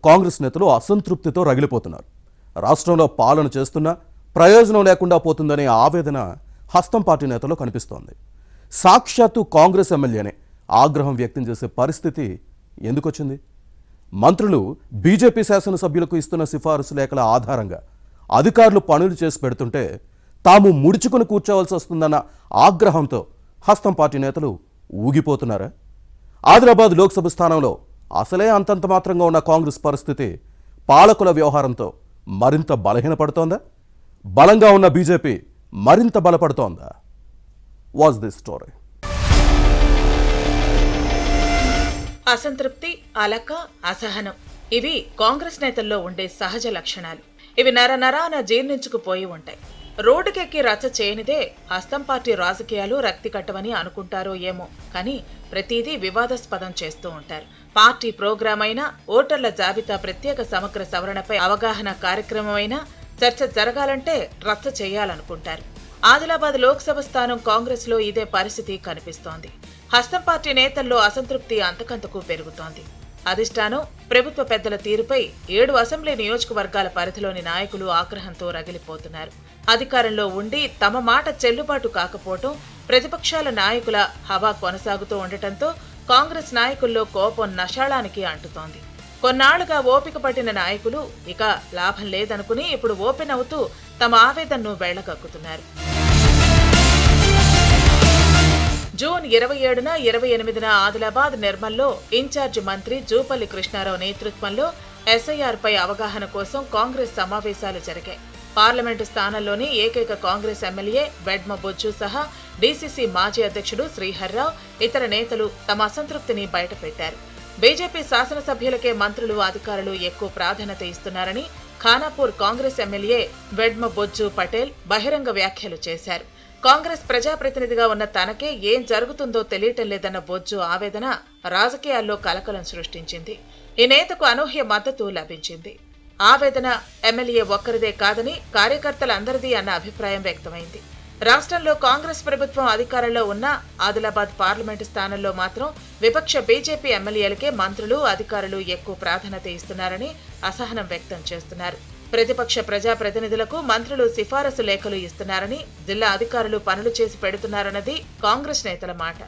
కాంగ్రెస్ నేతలు అసంతృప్తితో రగిలిపోతున్నారు. రాష్ట్రంలో పాలన చేస్తున్నా ప్రయోజనం లేకుండా పోతుందనే ఆవేదన హస్తం పార్టీ నేతల్లో కనిపిస్తోంది. సాక్షాత్తు కాంగ్రెస్ ఎమ్మెల్యేనే ఆగ్రహం వ్యక్తం చేసే పరిస్థితి ఎందుకొచ్చింది? మంత్రులు బీజేపీ శాసనసభ్యులకు ఇస్తున్న సిఫారసు లేఖల ఆధారంగా అధికారులు పనులు చేసి పెడుతుంటే తాము ముడుచుకుని కూర్చోవలసి వస్తుందన్న ఆగ్రహంతో హస్తం పార్టీ నేతలు ఊగిపోతున్నారా? ఆదిలాబాద్ లోక్సభ స్థానంలో అసలే అంతంత మాత్రంగా ఉన్న కాంగ్రెస్ పరిస్థితి పాలకుల వ్యవహారంతో మరింత బలహీనపడుతోందా? బలంగా ఉన్న బీజేపీ మరింత బలపడుతోందా? Watch this story. అసంతృప్తి, అలక, అసహనం ఇవి కాంగ్రెస్ నేతల్లో ఉండే సహజ లక్షణాలు. ఇవి నరనరాన జీర్ణించుకుపోయి ఉంటాయి. రోడ్డుకెక్కి రచ్చ చేయనిదే హస్తం పార్టీ రాజకీయాలు రక్తి కట్టవని అనుకుంటారో ఏమో, కానీ ప్రతిదీ వివాదాస్పదం చేస్తూ ఉంటారు. పార్టీ ప్రోగ్రాం అయినా, ఓటర్ల జాబితా ప్రత్యేక సమగ్ర సవరణపై అవగాహన కార్యక్రమం అయినా చర్చ జరగాలంటే రచ్చ చేయాలనుకుంటారు. ఆదిలాబాద్ లోక్సభ స్థానం కాంగ్రెస్ లో ఇదే పరిస్థితి కనిపిస్తోంది. హస్తం పార్టీ నేతల్లో అసంతృప్తి అంతకంతకు పెరుగుతోంది. అధిష్టానం, ప్రభుత్వ పెద్దల తీరుపై 7 అసెంబ్లీ నియోజకవర్గాల పరిధిలోని నాయకులు ఆగ్రహంతో రగిలిపోతున్నారు. అధికారంలో ఉండి తమ మాట చెల్లుబాటు కాకపోవటం, ప్రతిపక్షాల నాయకుల హవా కొనసాగుతూ ఉండటంతో కాంగ్రెస్ నాయకుల్లో కోపం నషాళానికి అంటుతోంది. కొన్నాళ్లుగా ఓపిక పట్టిన నాయకులు ఇక లాభం లేదనుకుని ఇప్పుడు ఓపెన్ అవుతూ తమ ఆవేదనను వెళ్లగక్కుతున్నారు. జూన్ 27న, 28న ఆదిలాబాద్, నిర్మల్లో ఇన్ఛార్జి మంత్రి జూపల్లి కృష్ణారావు నేతృత్వంలో ఎస్ఐఆర్ పై అవగాహన కోసం కాంగ్రెస్ సమావేశాలు జరిగాయి. పార్లమెంటు స్థానంలోని ఏకైక కాంగ్రెస్ ఎమ్మెల్యే వెడ్మ బొజ్జు సహా డీసీసీ మాజీ అధ్యక్షుడు శ్రీహర్రావు, ఇతర నేతలు తమ అసంతృప్తిని బయటపెట్టారు. బీజేపీ శాసనసభ్యులకే మంత్రులు, అధికారులు ఎక్కువ ప్రాధాన్యత ఇస్తున్నారని ఖానాపూర్ కాంగ్రెస్ ఎమ్మెల్యే వెడ్మ బొజ్జు పటేల్ బహిరంగ వ్యాఖ్యలు చేశారు. కాంగ్రెస్ ప్రజాప్రతినిధిగా ఉన్న తనకే ఏం జరుగుతుందో తెలియటం లేదన్న బొజ్జు ఆవేదన రాజకీయాల్లో కలకలం సృష్టించింది. ఈ నేతకు అనూహ్య మద్దతు లభించింది. ఆవేదన ఎమ్మెల్యే ఒక్కరిదే కాదని కార్యకర్తలందరిదీ అన్న అభిప్రాయం వ్యక్తమైంది. రాష్ట్రంలో కాంగ్రెస్ ప్రభుత్వం అధికారంలో ఉన్న ఆదిలాబాద్ పార్లమెంటు స్థానంలో మాత్రం విపక్ష బీజేపీ ఎమ్మెల్యేలకే మంత్రులు, అధికారులు ఎక్కువ ప్రాధాన్యత ఇస్తున్నారని అసహనం వ్యక్తం చేస్తున్నారు. ప్రతిపక్ష ప్రజాప్రతినిధులకు మంత్రులు సిఫారసు లేఖలు ఇస్తున్నారని, జిల్లా అధికారులు పనులు చేసి పెడుతున్నారన్నది కాంగ్రెస్ నేతల మాట.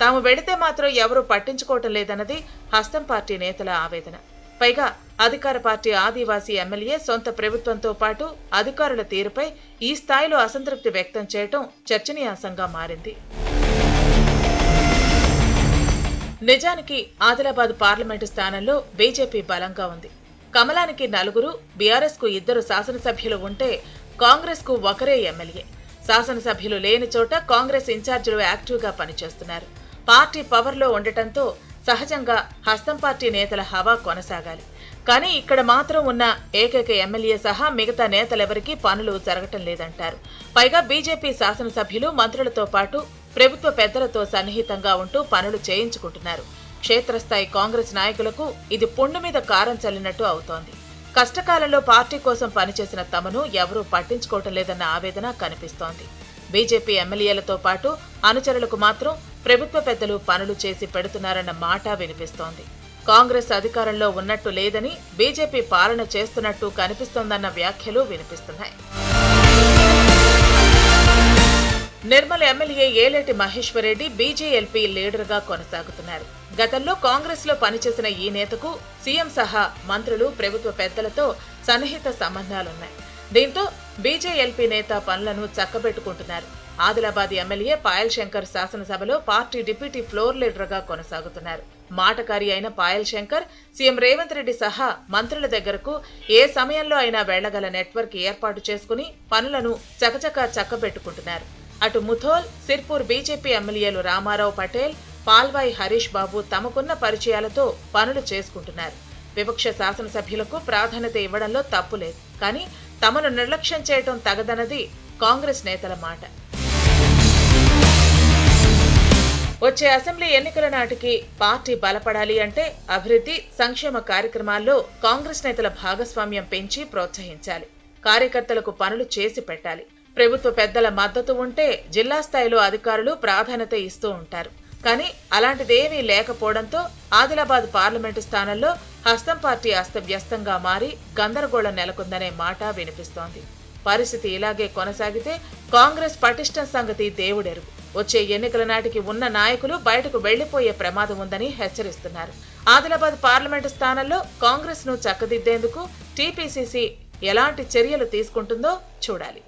తాము వెడితే మాత్రం ఎవరూ పట్టించుకోవటం లేదన్నది హస్తం పార్టీ నేతల ఆవేదన. పైగా అధికార పార్టీ ఆదివాసీ ఎమ్మెల్యే సొంత ప్రభుత్వంతో పాటు అధికారుల తీరుపై ఈ స్థాయిలో అసంతృప్తి వ్యక్తం చేయటం చర్చనీయాంశంగా మారింది. నిజానికి ఆదిలాబాద్ పార్లమెంటు స్థానంలో బీజేపీ బలంగా ఉంది. కమలానికి 4, బీఆర్ఎస్ కు 2 శాసనసభ్యులు ఉంటే కాంగ్రెస్ కు ఒకరే ఎమ్మెల్యే. శాసనసభ్యులు లేని చోట కాంగ్రెస్ ఇన్ఛార్జీలు యాక్టివ్గా పనిచేస్తున్నారు. పార్టీ పవర్లో ఉండటంతో సహజంగా హస్తం పార్టీ నేతల హవా కొనసాగాలి. కానీ ఇక్కడ మాత్రం ఉన్న ఏకైక ఎమ్మెల్యే సహా మిగతా నేతలెవరికీ పనులు జరగటం లేదంటారు. పైగా బీజేపీ శాసనసభ్యులు మంత్రులతో పాటు ప్రభుత్వ పెద్దలతో సన్నిహితంగా ఉంటూ పనులు చేయించుకుంటున్నారు. క్షేత్రస్థాయి కాంగ్రెస్ నాయకులకు ఇది పుండు మీద కారం చల్లినట్టు అవుతోంది. కష్టకాలంలో పార్టీ కోసం పనిచేసిన తమను ఎవరూ పట్టించుకోవటం లేదన్న ఆవేదన కనిపిస్తోంది. బీజేపీ ఎమ్మెల్యేలతో పాటు అనుచరులకు మాత్రం ప్రభుత్వ పెద్దలు పనులు చేసి పెడుతున్నారన్న మాట వినిపిస్తోంది. కాంగ్రెస్ అధికారంలో ఉన్నట్టు లేదని, బీజేపీ పాలన చేస్తున్నట్టు కనిపిస్తోందన్న వ్యాఖ్యలు వినిపిస్తున్నాయి. నిర్మల్ ఎమ్మెల్యే ఏలేటి మహేశ్వరరెడ్డి బీజేఎల్పీ లీడర్గా కొనసాగుతున్నారు. గతంలో కాంగ్రెస్ లో పనిచేసిన ఈ నేతకు సీఎం సహా మంత్రులు, ప్రభుత్వ పెద్దలతో సన్నిహిత సంబంధాలున్నాయి. దీంతో బీజేఎల్పీ నేత పనులను చక్కబెట్టుకుంటున్నారు. ఆదిలాబాద్ ఎమ్మెల్యే పాయల్ శంకర్ శాసనసభలో పార్టీ డిప్యూటీ ఫ్లోర్ లీడర్ గా కొనసాగుతున్నారు. మాటకారి అయిన పాయల్ శంకర్ సీఎం రేవంత్ రెడ్డి సహా మంత్రుల దగ్గరకు ఏ సమయంలో అయినా వెళ్లగల నెట్వర్క్ ఏర్పాటు చేసుకుని పనులను చక్కబెట్టుకుంటున్నారు. అటు ముథోల్, సిర్పూర్ బీజేపీ ఎమ్మెల్యేలు రామారావు పటేల్, పాల్వాయి హరీష్ బాబు తమకున్న పరిచయాలతో పనులు చేసుకుంటున్నారు. విపక్ష శాసనసభ్యులకు ప్రాధాన్యత ఇవ్వడంలో తప్పు లేదు, కానీ తమను నిర్లక్ష్యం చేయటం తగదన్నది కాంగ్రెస్ నేతల మాట. వచ్చే అసెంబ్లీ ఎన్నికల నాటికి పార్టీ బలపడాలి అంటే అభివృద్ధి, సంక్షేమ కార్యక్రమాల్లో కాంగ్రెస్ నేతల భాగస్వామ్యం పెంచి ప్రోత్సహించాలి. కార్యకర్తలకు పనులు చేసి పెట్టాలి. ప్రభుత్వ పెద్దల మద్దతు ఉంటే జిల్లా స్థాయిలో అధికారులు ప్రాధాన్యత ఇస్తూ ఉంటారు. కానీ అలాంటిదేమీ లేకపోవడంతో ఆదిలాబాద్ పార్లమెంటు స్థానంలో హస్తం పార్టీ అస్తవ్యస్తంగా మారి గందరగోళం నెలకొందనే మాట వినిపిస్తోంది. పరిస్థితి ఇలాగే కొనసాగితే కాంగ్రెస్ పటిష్టం సంగతి దేవుడెరుగు. వచ్చే ఎన్నికల నాటికి ఉన్న నాయకులు బయటకు వెళ్లిపోయే ప్రమాదం ఉందని హెచ్చరిస్తున్నారు. ఆదిలాబాద్ పార్లమెంటు స్థానంలో కాంగ్రెస్ ను చక్కదిద్దేందుకు టీపీసీసీ ఎలాంటి చర్యలు తీసుకుంటుందో చూడాలి.